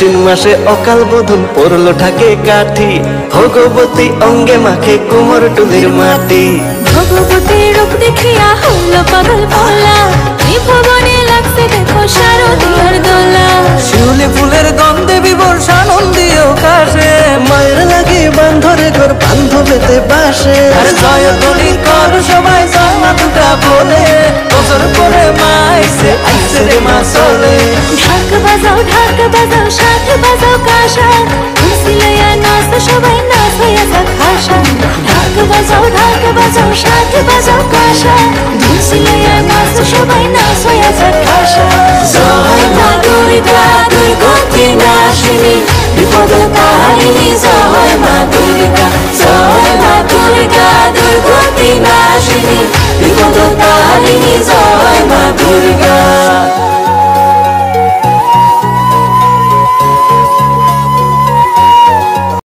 আশ্বিন মাসে অকাল বোধন পড়লো ঢাকে কাঠি, ভগবতী অঙ্গে মাখে কুমোর টুলির মাটি। ভগবতীর রূপ দেখিয়া হইল পাগল ভোলা, ত্রিভুবনে লাগছে দেখো শারদীয়ার দোলা। শিউলি ফুলের গন্ধে বিভোর সানন্দীয় কাশে, মায়ের লাগে বান্ধরে ঘর বান্ধবেতে বাসে। আর জয়ধ্বনি কর সবাই জয় মা দুর্গা বলে, বছর পরে মা আইছে রে মা চলে। ঢাক বাজাও সাথে বাজাও কাঁসা, তুলসী লইয়া নাচ সবাই নাচ হইয়া যাক হাসা। ঢাক বাজাও সাথে বাজাও কাঁসা, তুলসী লইয়া নাচ সবাই নাচ হইয়া যাক হাসা।